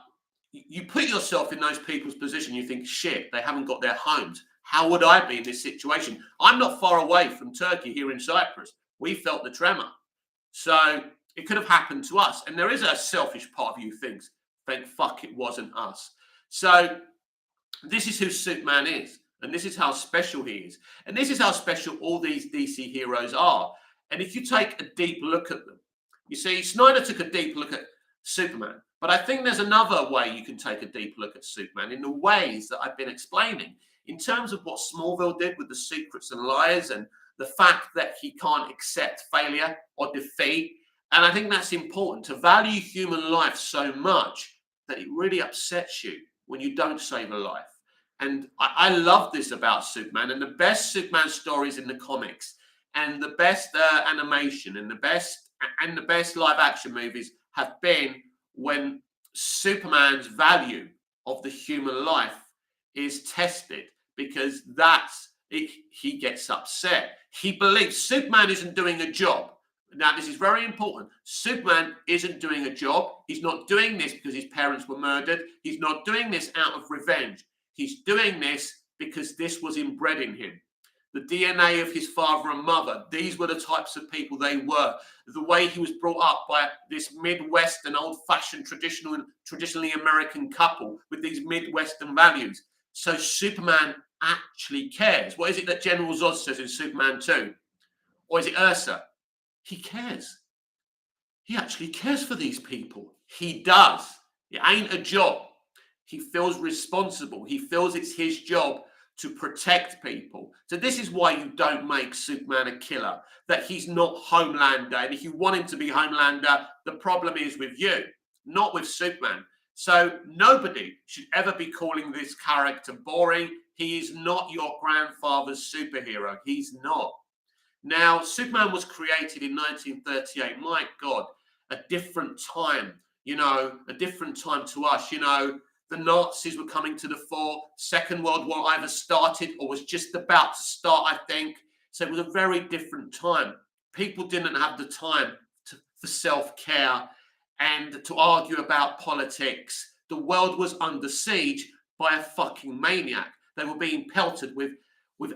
you put yourself in those people's position, you think, shit, they haven't got their homes. How would I be in this situation? I'm not far away from Turkey here in Cyprus. We felt the tremor. So it could have happened to us. And there is a selfish part of you thinks, thank fuck it wasn't us. So this is who Superman is. And this is how special he is. And this is how special all these DC heroes are. And if you take a deep look at them, you see, Snyder took a deep look at Superman. But I think there's another way you can take a deep look at Superman in the ways that I've been explaining. In terms of what Smallville did with the secrets and lies and the fact that he can't accept failure or defeat. And I think that's important, to value human life so much that it really upsets you when you don't save a life. And I love this about Superman. And the best Superman stories in the comics and the best animation and the best live action movies have been when Superman's value of the human life is tested, because he gets upset. He believes Superman isn't doing a job. Now, this is very important. Superman isn't doing a job. He's not doing this because his parents were murdered. He's not doing this out of revenge. He's doing this because this was inbred in him. The DNA of his father and mother, these were the types of people they were. The way he was brought up by this Midwestern, old-fashioned, traditionally American couple with these Midwestern values. So Superman actually cares. What is it that General Zod says in Superman 2? Or is it Ursa? He cares. He actually cares for these people. He does. It ain't a job. He feels responsible. He feels it's his job to protect people. So this is why you don't make Superman a killer, that he's not Homelander. And if you want him to be Homelander, the problem is with you, not with Superman. So nobody should ever be calling this character boring. He is not your grandfather's superhero. He's not. Now, Superman was created in 1938. My God, a different time, a different time to us. The Nazis were coming to the fore. Second World War either started or was just about to start, I think. So it was a very different time. People didn't have the time for self-care and to argue about politics. The world was under siege by a fucking maniac. They were being pelted with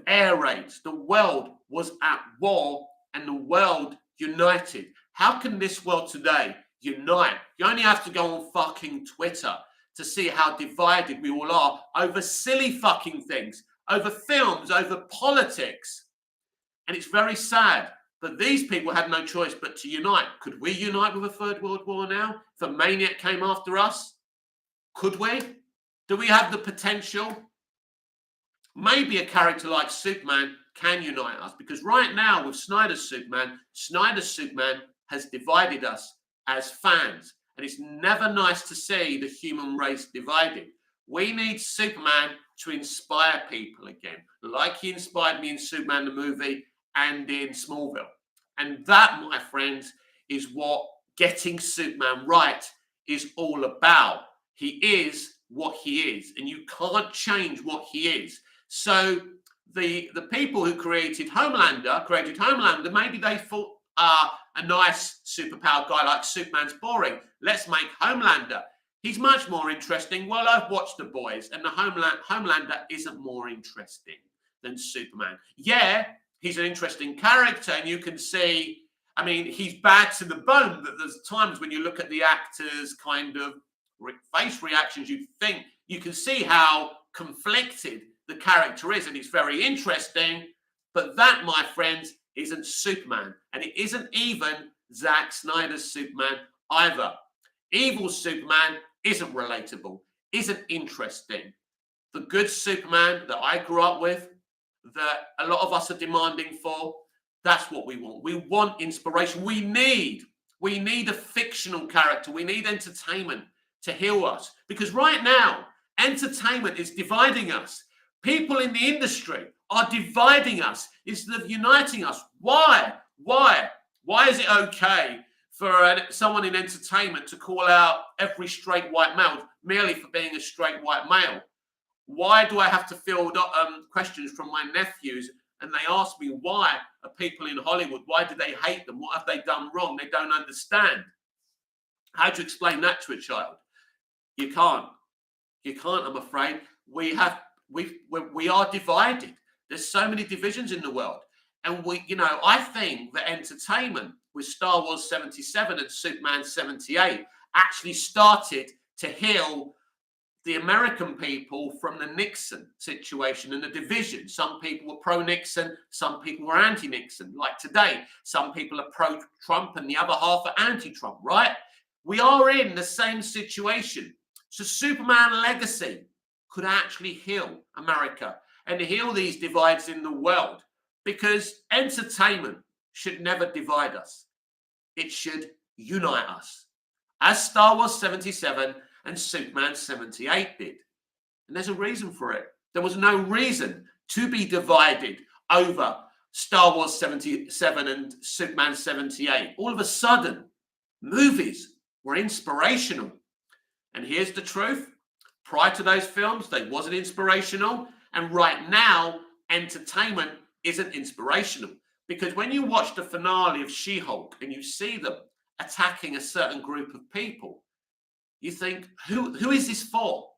air raids. The world was at war and the world united. How can this world today unite. You only have to go on fucking Twitter to see how divided we all are over silly fucking things, over films, over politics. And it's very sad. But these people had no choice but to unite. Could we unite with a third world war now? If a maniac came after us? Could we? Do we have the potential? Maybe a character like Superman can unite us. Because right now with Snyder's Superman has divided us as fans. And it's never nice to see the human race divided. We need Superman to inspire people again. Like he inspired me in Superman the movie and in Smallville. And that, my friends, is what getting Superman right is all about. He is what he is, and you can't change what he is. So the people who created Homelander, maybe they thought a nice superpowered guy like Superman's boring. Let's make Homelander. He's much more interesting. Well, I've watched The Boys, and the Homelander isn't more interesting than Superman. Yeah, he's an interesting character, and you can see, I mean, he's bad to the bone, that there's times when you look at the actor's kind of face reactions, you can see how conflicted the character is, and it's very interesting. But that, my friends, isn't Superman, and it isn't even Zack Snyder's Superman either. Evil Superman isn't relatable, isn't interesting. The good Superman that I grew up with, that a lot of us are demanding for, that's what we want. We want inspiration. We need a fictional character. We need entertainment to heal us. Because right now, entertainment is dividing us. People in the industry are dividing us instead of uniting us. Why? Why is it okay for someone in entertainment to call out every straight white male merely for being a straight white male? Why do I have to field questions from my nephews and they ask me, why are people in Hollywood, why do they hate them? What have they done wrong? They don't understand. How do you explain that to a child? You can't. You can't, I'm afraid. We are divided. There's so many divisions in the world. And I think that entertainment with Star Wars 77 and Superman 78 actually started to heal the American people from the Nixon situation and the division. Some people were pro-Nixon, some people were anti-Nixon. Like today, some people are pro-Trump and the other half are anti-Trump, right? We are in the same situation. So Superman Legacy could actually heal America and heal these divides in the world, because entertainment should never divide us. It should unite us, as Star Wars 77 and Superman 78 did. And there's a reason for it. There was no reason to be divided over Star Wars 77 and Superman 78. All of a sudden, movies were inspirational. And here's the truth. Prior to those films, they wasn't inspirational. And right now, entertainment isn't inspirational. Because when you watch the finale of She-Hulk and you see them attacking a certain group of people, you think, who is this for?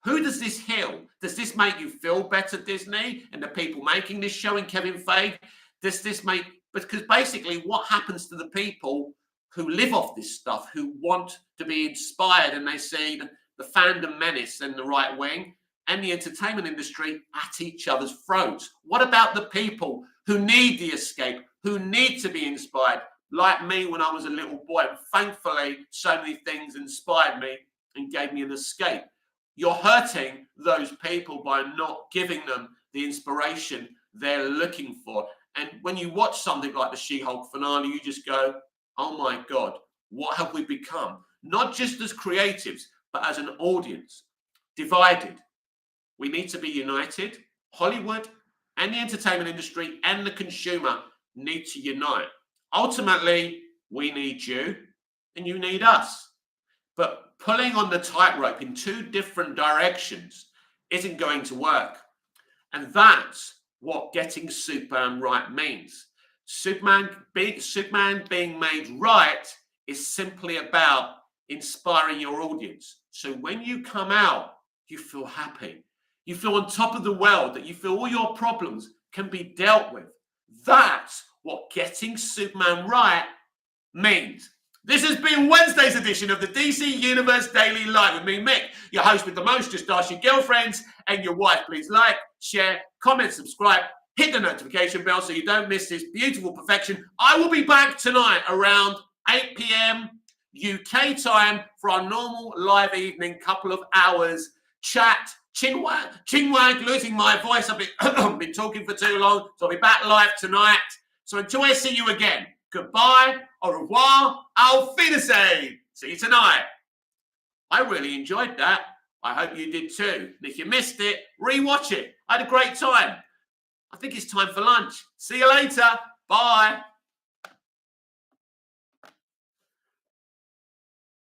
Who does this heal? Does this make you feel better, Disney, and the people making this show and Kevin Feige? Does this make... Because basically what happens to the people who live off this stuff, who want to be inspired, and they see the fandom menace and the right wing and the entertainment industry at each other's throats? What about the people who need the escape, who need to be inspired? Like me when I was a little boy, and thankfully so many things inspired me and gave me an escape. You're hurting those people by not giving them the inspiration they're looking for. And when you watch something like the She-Hulk finale, you just go, oh my God, what have we become? Not just as creatives, but as an audience, divided. We need to be united. Hollywood and the entertainment industry and the consumer need to unite. Ultimately, we need you and you need us. But pulling on the tightrope in two different directions isn't going to work. And that's what getting Superman right means. Superman being made right is simply about inspiring your audience. So when you come out, you feel happy. You feel on top of the world, that you feel all your problems can be dealt with. That's what getting Superman right means. This has been Wednesday's edition of the DC Universe Daily Live with me, Mick, your host with the most. Just ask your girlfriends and your wife. Please like, share, comment, subscribe, hit the notification bell so you don't miss this beautiful perfection. I will be back tonight around 8 p.m. UK time for our normal live evening, couple of hours chat. Chingwag, losing my voice. I've been talking for too long, so I'll be back live tonight. So until I see you again, goodbye, au revoir, auf Wiedersehen. See you tonight. I really enjoyed that. I hope you did too. And if you missed it, rewatch it. I had a great time. I think it's time for lunch. See you later. Bye.